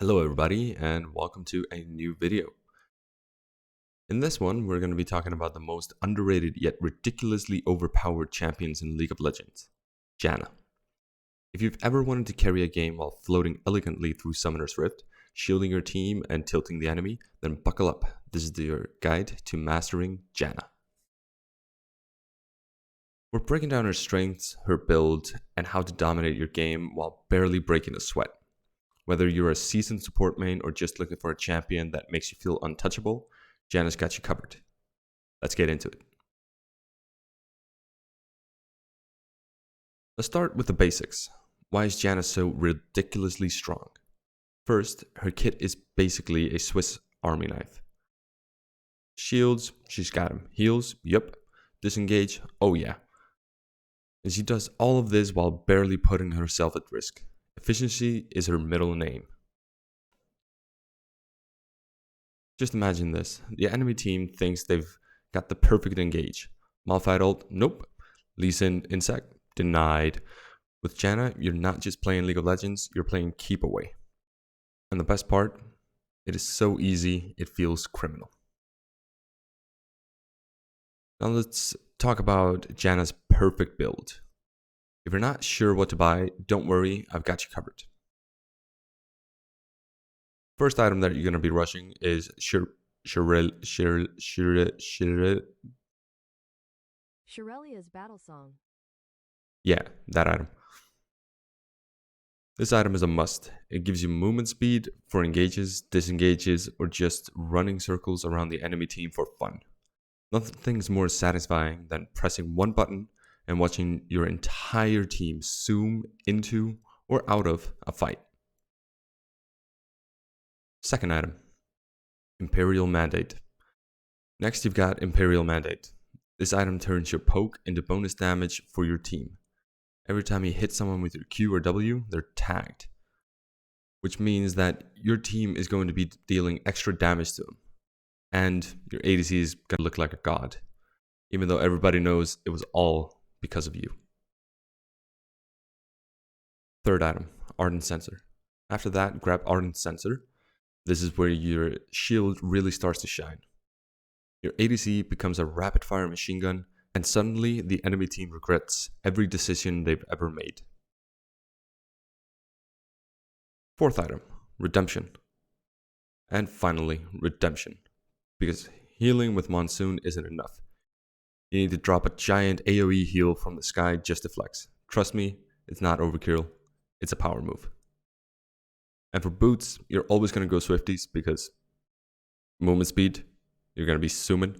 Hello everybody and welcome to a new video. In this one, we're going to be talking about the most underrated yet ridiculously overpowered champions in League of Legends, Janna. If you've ever wanted to carry a game while floating elegantly through Summoner's Rift, shielding your team and tilting the enemy, then buckle up. This is your guide to mastering Janna. We're breaking down her strengths, her build, and how to dominate your game while barely breaking a sweat. Whether you're a seasoned support main or just looking for a champion that makes you feel untouchable, Janna's got you covered. Let's get into it. Let's start with the basics. Why is Janna so ridiculously strong? First, her kit is basically a Swiss army knife. Shields, she's got them. Heals, yup. Disengage, oh yeah. And she does all of this while barely putting herself at risk. Efficiency is her middle name. Just imagine this. The enemy team thinks they've got the perfect engage. Malphite ult, nope. Lee Sin insect, denied. With Janna, you're not just playing League of Legends, you're playing keep away. And the best part, it is so easy, it feels criminal. Now let's talk about Janna's perfect build. If you're not sure what to buy, don't worry, I've got you covered. First item that you're going to be rushing is Shirelia's battle song. Yeah, that item. This item is a must. It gives you movement speed for engages, disengages, or just running circles around the enemy team for fun. Nothing's more satisfying than pressing one button and watching your entire team zoom into or out of a fight. Second item, Imperial Mandate. Next, you've got Imperial Mandate. This item turns your poke into bonus damage for your team. Every time you hit someone with your Q or W, they're tagged, which means that your team is going to be dealing extra damage to them. And your ADC is going to look like a god, even though everybody knows it was all because of you. Third item, Ardent Sensor. After that, grab Ardent Sensor. This is where your shield really starts to shine. Your ADC becomes a rapid fire machine gun, and suddenly the enemy team regrets every decision they've ever made. Fourth item, Redemption. And finally, Redemption. Because healing with Monsoon isn't enough. You need to drop a giant AoE heal from the sky just to flex. Trust me, it's not overkill, it's a power move. And for boots, you're always going to go Swifties because movement speed, you're going to be zooming.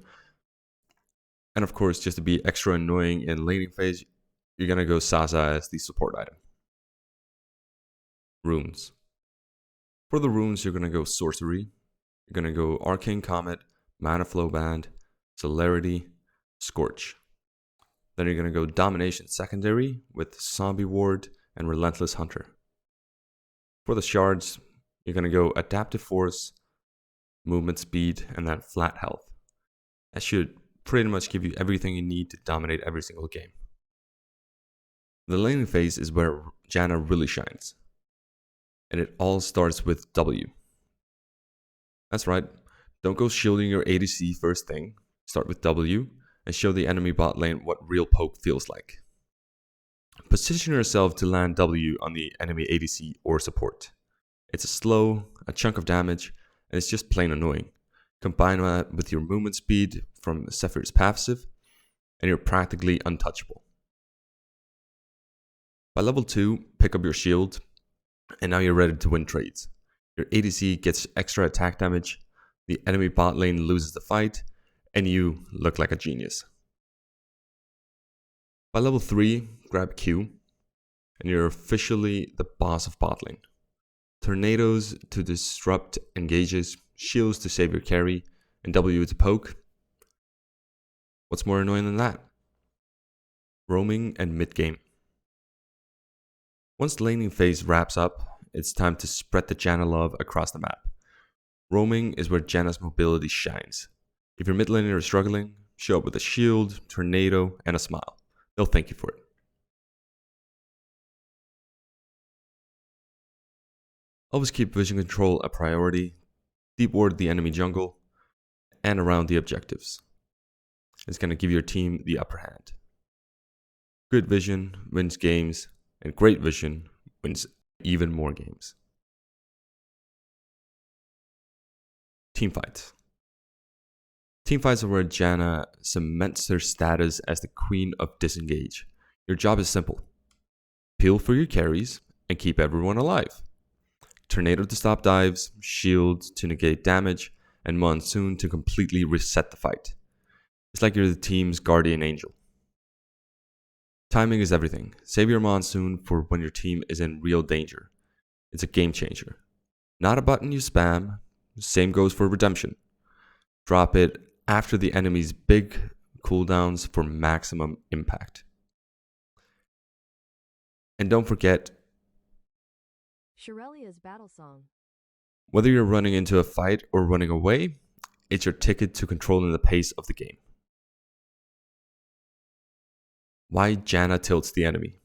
And of course, just to be extra annoying in laning phase, you're going to go Sasa as the support item. Runes. For the runes, you're going to go Sorcery. You're going to go Arcane Comet, Mana Flow Band, Celerity, Scorch. Then you're going to go Domination Secondary with Zombie Ward and Relentless Hunter. For the shards, you're going to go Adaptive Force, Movement Speed, and that Flat Health. That should pretty much give you everything you need to dominate every single game. The laning phase is where Janna really shines. And it all starts with W. That's right, don't go shielding your ADC first thing. Start with W and show the enemy bot lane what real poke feels like. Position yourself to land W on the enemy ADC or support. It's a chunk of damage, and it's just plain annoying. Combine that with your movement speed from Zephyr's passive, and you're practically untouchable. By level 2, pick up your shield, and now you're ready to win trades. Your ADC gets extra attack damage, the enemy bot lane loses the fight, and you look like a genius. By level 3, grab Q, and you're officially the boss of bot lane. Tornadoes to disrupt engages, shields to save your carry, and W to poke. What's more annoying than that? Roaming and mid-game. Once the laning phase wraps up, it's time to spread the Janna love across the map. Roaming is where Janna's mobility shines. If your mid laner is struggling, show up with a shield, tornado, and a smile. They'll thank you for it. Always keep vision control a priority, deep ward the enemy jungle, and around the objectives. It's going to give your team the upper hand. Good vision wins games, and great vision wins even more games. Teamfights. Teamfights are where Janna cements her status as the queen of disengage. Your job is simple. Peel for your carries and keep everyone alive. Tornado to stop dives, shield to negate damage, and monsoon to completely reset the fight. It's like you're the team's guardian angel. Timing is everything. Save your monsoon for when your team is in real danger. It's a game changer. Not a button you spam. Same goes for redemption. Drop it after the enemy's big cooldowns for maximum impact. And don't forget, Shirelia's battle song. whether you're running into a fight or running away, it's your ticket to controlling the pace of the game. Why Janna tilts the enemy.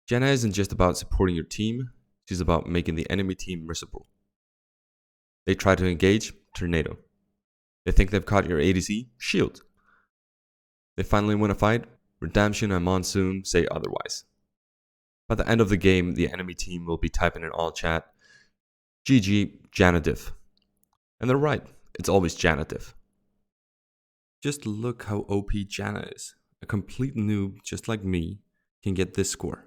Janna isn't just about supporting your team, she's about making the enemy team miserable. They try to engage, tornado. They think they've caught your ADC, shield. They finally win a fight, redemption and monsoon say otherwise. By the end of the game, the enemy team will be typing in all chat, GG, Janna diff. And they're right, it's always Janna diff. Just look how OP Janna is. A complete noob just like me can get this score.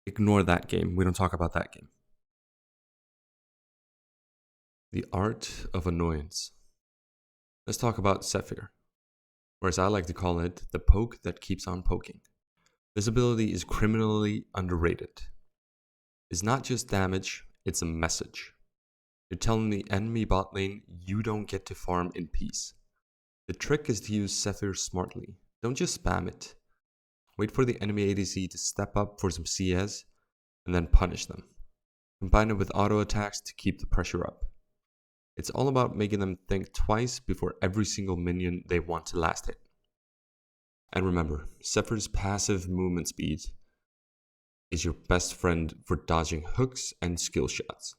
Ignore that game, we don't talk about that game. The Art of Annoyance. Let's talk about Zephyr, or as I like to call it, the poke that keeps on poking. This ability is criminally underrated. It's not just damage, it's a message. You're telling the enemy bot lane you don't get to farm in peace. The trick is to use Zephyr smartly. Don't just spam it. Wait for the enemy ADC to step up for some CS and then punish them. Combine it with auto attacks to keep the pressure up. It's all about making them think twice before every single minion they want to last hit. And remember, Zephyr's passive movement speed is your best friend for dodging hooks and skill shots.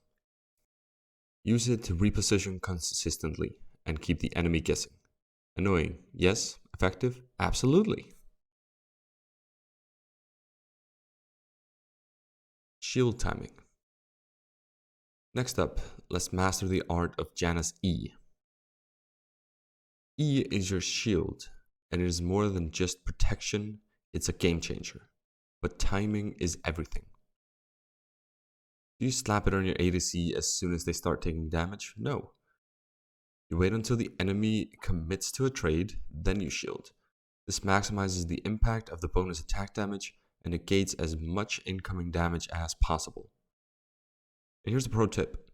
Use it to reposition consistently and keep the enemy guessing. Annoying, yes. Effective, absolutely. Shield timing. Next up, let's master the art of Janna's E. E is your shield, and it is more than just protection, it's a game changer. But timing is everything. Do you slap it on your ADC as soon as they start taking damage? No. You wait until the enemy commits to a trade, then you shield. This maximizes the impact of the bonus attack damage and negates as much incoming damage as possible. And here's a pro tip.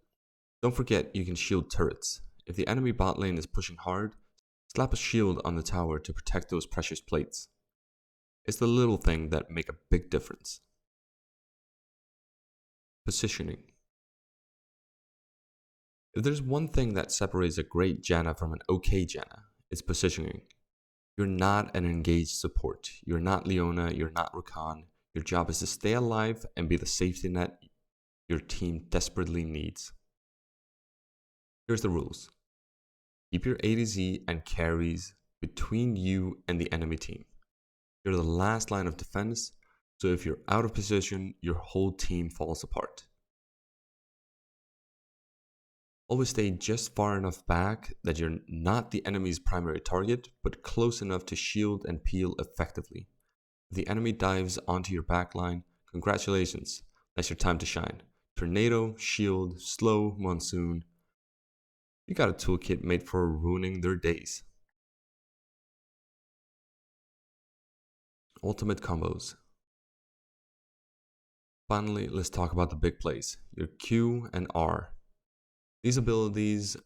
Don't forget you can shield turrets. If the enemy bot lane is pushing hard, slap a shield on the tower to protect those precious plates. It's the little things that make a big difference. Positioning. If there's one thing that separates a great Janna from an okay Janna, it's positioning. You're not an engaged support. You're not Leona, you're not Rakan. Your job is to stay alive and be the safety net your team desperately needs. Here's the rules. Keep your ADC and carries between you and the enemy team. You're the last line of defense, so if you're out of position, your whole team falls apart. Always stay just far enough back that you're not the enemy's primary target, but close enough to shield and peel effectively. If the enemy dives onto your backline, congratulations, that's your time to shine. Tornado, shield, slow, monsoon. You got a toolkit made for ruining their days. Ultimate combos. Finally, let's talk about the big plays, your Q and R. These abilities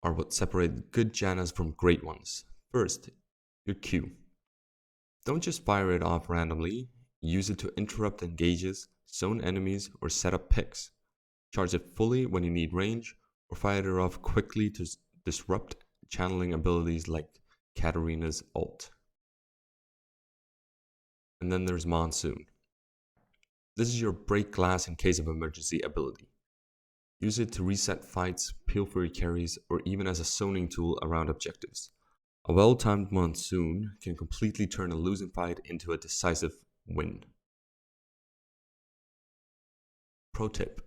are what separate good Jannas from great ones. First, your Q. Don't just fire it off randomly, use it to interrupt engages, zone enemies, or set up picks. Charge it fully when you need range, or fire it off quickly to disrupt channeling abilities like Katarina's ult. And then there's Monsoon. This is your break glass in case of emergency ability. Use it to reset fights, peel for your carries, or even as a zoning tool around objectives. A well-timed monsoon can completely turn a losing fight into a decisive win. Pro tip: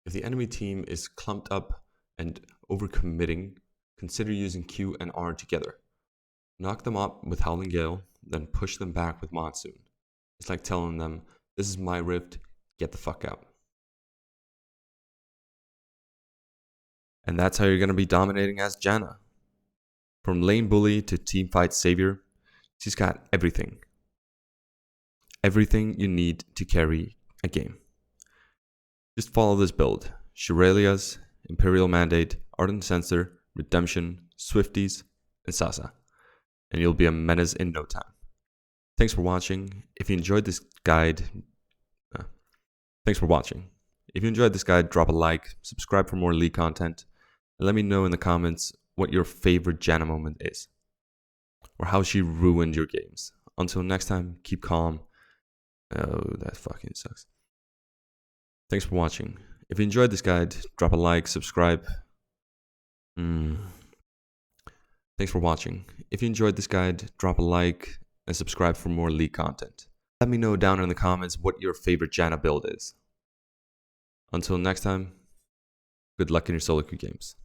if the enemy team is clumped up and overcommitting, consider using Q and R together. Knock them up with Howling Gale, then push them back with Monsoon. It's like telling them, this is my rift, get the fuck out. And that's how you're going to be dominating as Janna. From lane bully to teamfight savior, she's got everything. Everything you need to carry a game. Just follow this build: Shirelia's, Imperial Mandate, Ardent Censor, Redemption, Swifties, and Sasa. And you'll be a menace in no time. Thanks for watching. If you enjoyed this guide, drop a like, subscribe for more League content, and let me know in the comments what your favorite Janna moment is, or how she ruined your games. Until next time, keep calm. Oh, that fucking sucks. Thanks for watching. If you enjoyed this guide, drop a like, subscribe. Thanks for watching. If you enjoyed this guide, drop a like and subscribe for more League content. Let me know down in the comments what your favorite Janna build is. Until next time, good luck in your solo queue games.